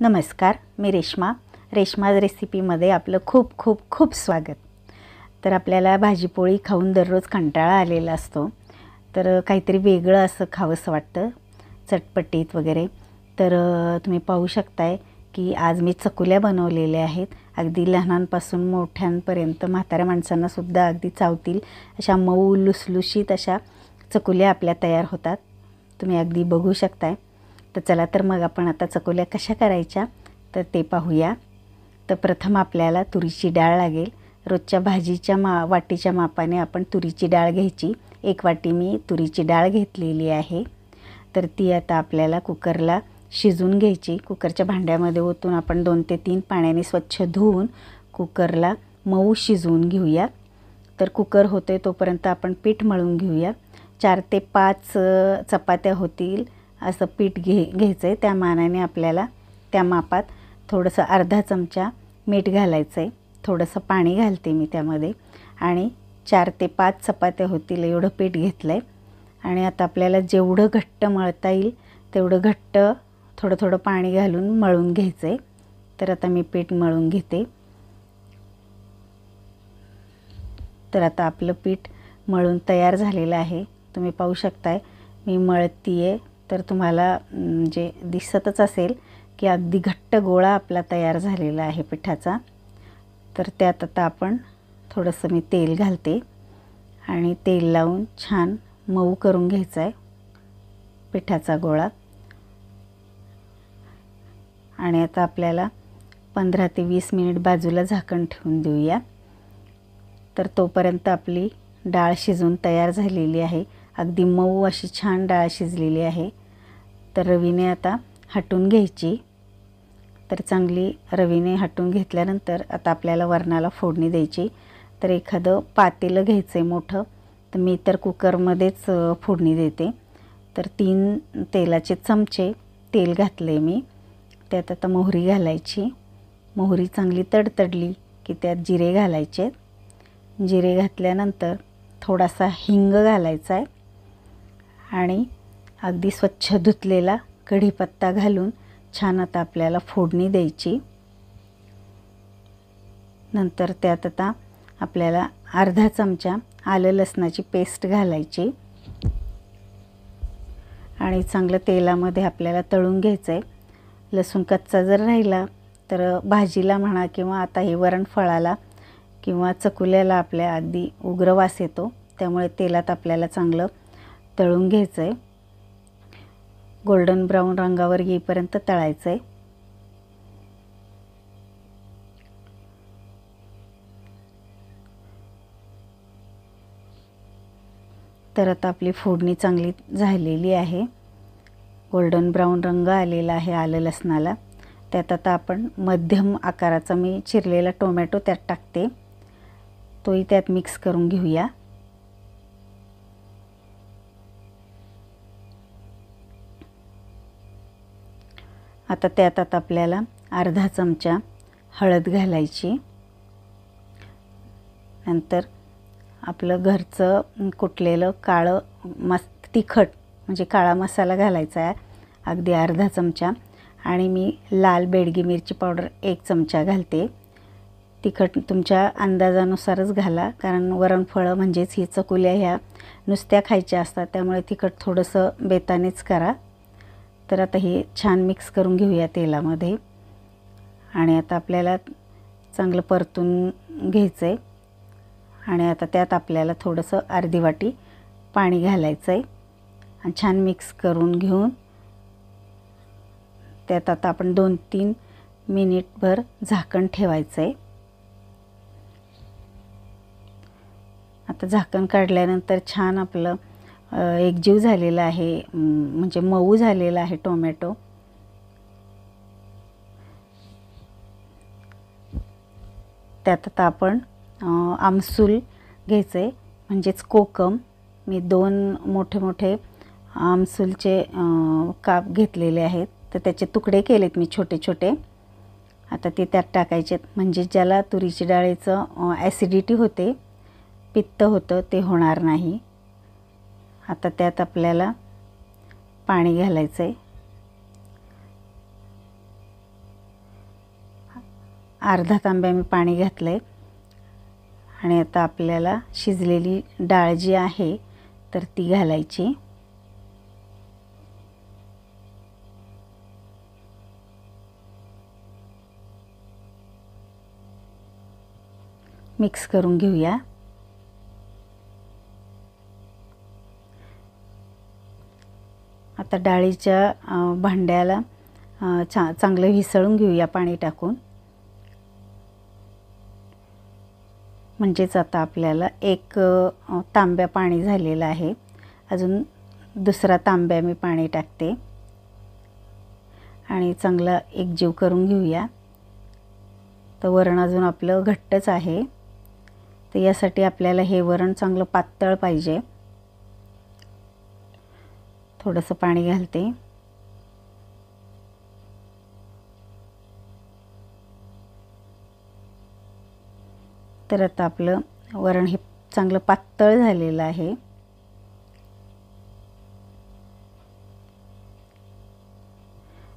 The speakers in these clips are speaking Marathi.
नमस्कार, मी रेश्माज रेसिपीमध्ये आपलं खूप खूप खूप स्वागत। तर आपल्याला भाजीपोळी खाऊन दररोज कंटाळा आलेला असतो, तर काहीतरी वेगळं असं खावंसं वाटतं, चटपटीत वगैरे। तर तुम्ही पाहू शकताय की आज मी चकोल्या बनवलेल्या आहेत। अगदी लहानांपासून मोठ्यांपर्यंत म्हाताऱ्या माणसांना सुद्धा अगदी चावतील अशा मऊ लुसलुशीत अशा चकोल्या आपल्या तयार होतात, तुम्ही अगदी बघू शकताय। तर चला तर मग आपण आता चकोल्या कशा करायच्या तर ते पाहूया। तर प्रथम आपल्याला तुरीची डाळ लागेल। रोजच्या भाजीच्या वाटीच्या मापाने आपण तुरीची डाळ घ्यायची। 1 वाटी मी तुरीची डाळ घेतलेली आहे। तर ती आता आपल्याला कुकरला शिजवून घ्यायची। कुकरच्या भांड्यामध्ये ओतून आपण 2 ते 3 पाण्याने स्वच्छ धुवून कुकरला मऊ शिजवून घेऊया। तर कुकर होते तोपर्यंत आपण पीठ मळून घेऊया। 4 ते 5 चपात्या होतील असं पीठ घ्यायचं आहे। त्या मानाने आपल्याला त्या मापात थोडंसं अर्धा चमचा मीठ घालायचं आहे, थोडंसं पाणी घालते मी त्यामध्ये आणि 4 ते 5 चपात्या होतील एवढं पीठ घेतलं आहे। आणि आता आपल्याला जेवढं घट्ट मळता येईल तेवढं घट्ट थोडं थोडं पाणी घालून मळून घ्यायचं आहे। तर आता मी पीठ मळून घेते। तर आता आपलं पीठ मळून तयार झालेलं आहे, तुम्ही पाहू शकताय मी मळतीये। तर तुम्हाला म्हणजे दिसतच असेल की अगदी घट्ट गोळा आपला तयार झालेला आहे पिठाचा। तर त्यात आता आपण थोडंसं मी तेल घालते आणि तेल लावून छान मऊ करून घ्यायचा आहे पिठाचा गोळा। आणि आता आपल्याला 15 ते 20 मिनिट बाजूला झाकण ठेवून देऊया। तर तोपर्यंत आपली डाळ शिजून तयार झालेली आहे, अगदी मऊ अशी छान डाळ शिजलेली आहे। तर रवीने आता हटून घ्यायची। तर चांगली रवीने हटून घेतल्यानंतर आता आपल्याला वरणाला फोडणी द्यायची। तर एखादं पातेलं घ्यायचं आहे मोठं, तर मी तर कुकरमध्येच फोडणी देते। तर 3 तेलाचे चमचे तेल घातले मी, त्यात आता मोहरी घालायची। मोहरी चांगली तडतडली की त्यात जिरे घालायचे। जिरे घातल्यानंतर थोडासा हिंग घालायचा आहे आणि अगदी स्वच्छ धुतलेला कढीपत्ता घालून छान आता आपल्याला फोडणी द्यायची। नंतर त्यात आता आपल्याला अर्धा चमचा आलं लसणाची पेस्ट घालायची आणि चांगलं तेलामध्ये आपल्याला तळून घ्यायचं आहे। लसूण कच्चा जर राहिला तर भाजीला म्हणा किंवा आता हे वरणफळाला किंवा चकुल्याला आपल्या अगदी उग्र वास येतो, त्यामुळे तेलात आपल्याला चांगलं तळून घ्यायचं आहे। गोल्डन ब्राऊन रंगावर येईपर्यंत तळायचं आहे। तर आता आपली फोडणी चांगली झालेली आहे, गोल्डन ब्राऊन रंग आलेला आहे आलं लसणाला। त्यात आता आपण मध्यम आकाराचा मी चिरलेला टोमॅटो त्यात टाकते, तोही त्यात मिक्स करून घेऊया। आता त्यात आता आपल्याला अर्धा चमचा हळद घालायची। नंतर आपलं घरचं कुटलेलं काळं तिखट म्हणजे काळा मसाला घालायचा आहे, अगदी अर्धा चमचा। आणि मी लाल बेडगी मिरची पावडर 1 चमचा घालते। तिखट तुमच्या अंदाजानुसारच घाला, कारण वरणफळं म्हणजेच ही चकोल्या ह्या नुसत्या खायच्या असतात, त्यामुळे तिखट थोडंसं बेतानेच करा। तर आता हे छान मिक्स करून घेऊया तेलामध्ये आणि आता आपल्याला चांगलं परतून घ्यायचं आहे। आणि आता त्यात आपल्याला थोडंसं अर्धी वाटी पाणी घालायचं आहे आणि छान मिक्स करून घेऊन त्यात आता आपण 2-3 मिनिटभर झाकण ठेवायचं आहे। आता झाकण काढल्यानंतर छान आपलं एकजीव झालेला आहे, म्हणजे मऊ झालेला आहे टोमॅटो। त्यात आता आपण आमसूल घ्यायचं आहे, म्हणजेच कोकम। मी 2 मोठे मोठे आमसूलचे काप घेतलेले आहेत, तर त्याचे तुकडे केलेत मी छोटे छोटे। आता ते त्यात टाकायचे, म्हणजे ज्याला तुरीची डाळीचं ॲसिडिटी होते, पित्त होतं, ते होणार नाही। आता त्यात आपल्याला पाणी घालायचं आहे अर्धा तांब्या मी पाणी घातलं आहे आणि आता आपल्याला शिजलेली डाळ जी आहे तर ती घालायची। मिक्स करून घेऊया। आता डाळीच्या भांड्याला चांगलं हिसळून घेऊया पाणी टाकून। म्हणजेच आता आपल्याला एक तांब्या पाणी झालेलं आहे, अजून दुसरा तांब्या मी पाणी टाकते आणि चांगला एकजीव करून घेऊया। तर वरण अजून आपलं घट्टच आहे, तर यासाठी आपल्याला हे वरण चांगलं पातळ पाहिजे। थोडंसं पाणी घालते। तर आता आपलं वरण हे चांगलं पातळ झालेलं आहे।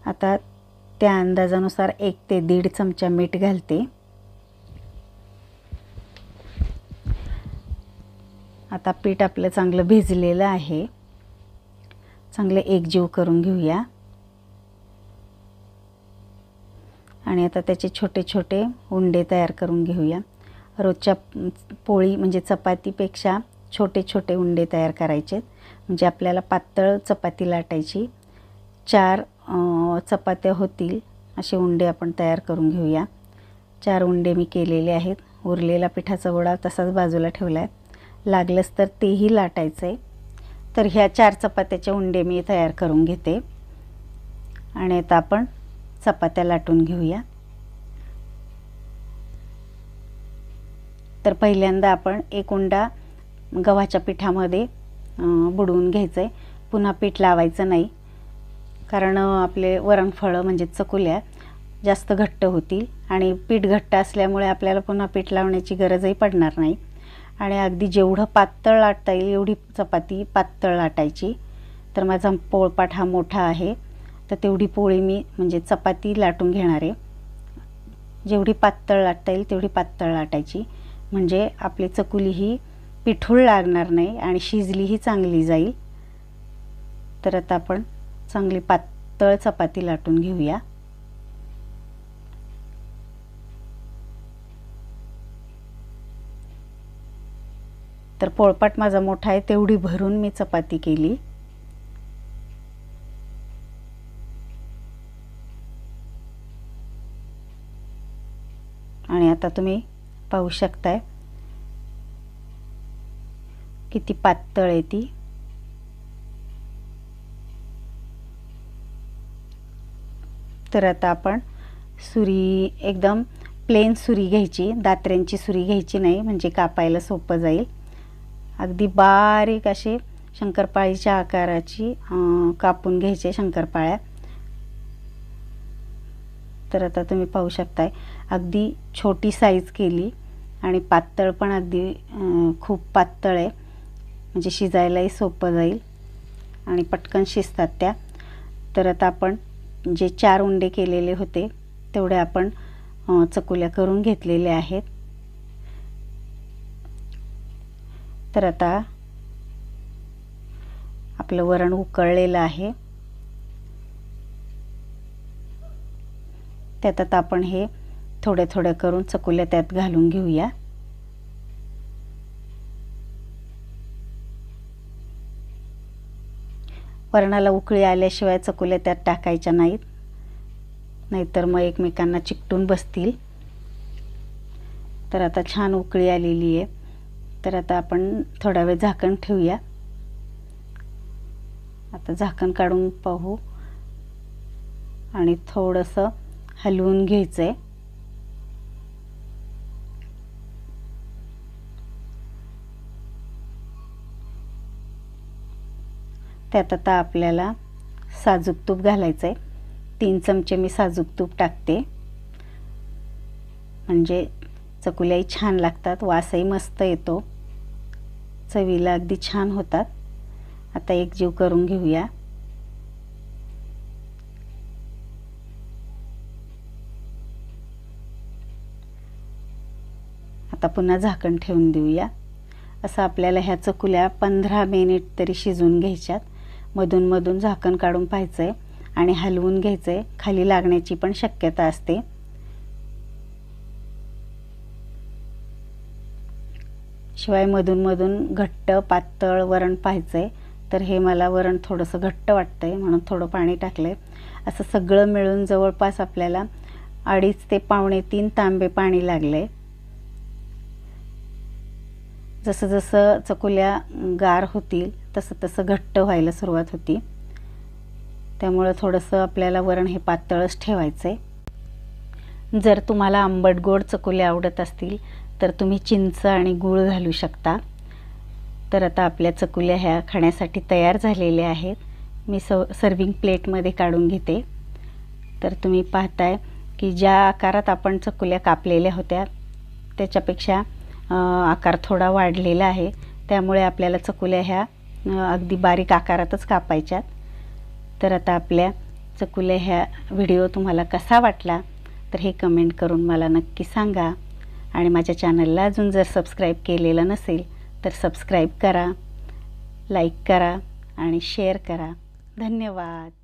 आता त्या अंदाजानुसार 1 ते 1.5 चमचा मीठ घालते। आता पीठ आपलं चांगलं भिजलेलं आहे, चांगले एकजीव करून घेऊया आणि आता त्याचे छोटे छोटे उंडे तयार करून घेऊया। रोजच्या पोळी म्हणजे चपातीपेक्षा छोटे छोटे उंडे तयार करायचे, म्हणजे आपल्याला पातळ चपाती लाटायची। 4 चपात्या होतील असे उंडे आपण तयार करून घेऊया। 4 उंडे मी केलेले आहेत। उरलेला पिठाचा गोळा तसाच बाजूला ठेवला आहे, लागलंच तर तेही लाटायचं आहे। तर ह्या 4 चपात्याचे उंडे मी तयार करून घेते आणि आता आपण चपात्या लाटून घेऊया। तर पहिल्यांदा आपण एक उंडा गव्हाच्या पिठामध्ये बुडवून घ्यायचं आहे, पुन्हा पीठ लावायचं नाही, कारण आपले वरणफळं म्हणजे चकुल्या जास्त घट्ट होतील आणि पीठ घट्ट असल्यामुळे आपल्याला पुन्हा पीठ लावण्याची गरजही पडणार नाही। आणि अगदी जेवढं पातळ लाटता येईल एवढी चपाती पातळ लाटायची। तर माझा पोळपाट हा मोठा आहे, तर तेवढी पोळी मी म्हणजे चपाती लाटून घेणार आहे। जेवढी पातळ लाटता येईल तेवढी पातळ लाटायची, म्हणजे आपली चकुली ही पिठूळ लागणार नाही आणि शिजलीही चांगली जाईल। तर आता आपण चांगली पातळ चपाती लाटून घेऊया। तर पोळपाट माझा मोठा आहे, तेवढी भरून मी चपाती केली। आणि आता तुम्ही पाहू शकताय किती पातळ आहे ती। तर आता आपण सुरी एकदम प्लेन सुरी घ्यायची, दात्र्यांची सुरी घ्यायची नाही, म्हणजे कापायला सोपं जाईल। अगदी बारीक असे शंकरपाळीच्या आकाराची कापून घ्यायचे शंकरपाळ्या। तर आता तुम्ही पाहू शकताय अगदी छोटी साईज केली आणि पातळ पण अगदी खूप पातळ आहे, म्हणजे शिजायलाही सोपं जाईल आणि पटकन शिजतात त्या। तर आता आपण जे 4 उंडे केलेले होते तेवढे आपण चकुल्या करून घेतलेले आहेत। तर आता आपलं वरण उकळलेलं आहे, त्यात आता आपण हे थोडे थोडे करून चकुल्या त्यात घालून घेऊया। वरणाला उकळी आल्याशिवाय चकुल्या त्यात टाकायच्या नाहीत, नाहीतर मग एकमेकांना चिकटून बसतील। तर आता छान उकळी आलेली आहे, तर आता आपण थोडा वेळ झाकण ठेवूया। आता झाकण काढून पाहू आणि थोडंसं हलवून घ्यायचंय। त्यात आता आपल्याला साजूक तूप घालायचं आहे। 3 चमचे मी साजूक तूप टाकते, म्हणजे चकुल्याही छान लागतात, वासही मस्त येतो, चवीला अगदी छान होतात। आता एकजीव करून घेऊया। आता पुन्हा झाकण ठेवून देऊया। असं आपल्याला ह्या चकुल्या 15 मिनिट तरी शिजवून घ्यायच्यात। मधून मधून झाकण काढून पाहायचं आहे आणि हलवून घ्यायचं आहे, खाली लागण्याची पण शक्यता असते। शिवाय मधून मधून घट्ट पातळ वरण पाहायचं आहे। तर हे मला वरण थोडंसं घट्ट वाटतंय म्हणून थोडं पाणी टाकलंय। असं सगळं मिळून जवळपास आपल्याला 2.5 ते पावणे 3 तांबे पाणी लागले। जसं जसं चकुल्या गार होतील तसं तसं घट्ट व्हायला सुरुवात होती। त्यामुळे थोडंसं आपल्याला वरण हे पातळच ठेवायचं आहे। जर तुम्हाला आंबट गोड चकुल्या आवडत असतील तर तुम्ही चिंच आणि गूळ घालू शकता। तर आता आपल्या चकुल्या ह्या खाण्यासाठी तयार झालेल्या आहेत। मी सर्विंग प्लेटमध्ये काढून घेते। तर तुम्ही पाहताय की ज्या आकारात आपण चकुल्या कापलेल्या होत्या त्याच्यापेक्षा आकार थोडा वाढलेला आहे। त्यामुळे आपल्याला चकुल्या ह्या अगदी बारीक आकारातच कापायच्यात। तर आता आपल्या चकुल्या ह्या व्हिडिओ तुम्हाला कसा वाटला तर हे कमेंट करून मला नक्की सांगा। आणि माझ्या चॅनलला अजून जर सबस्क्राईब केलेलं नसेल तर सबस्क्राईब करा, लाईक करा आणि शेअर करा। धन्यवाद।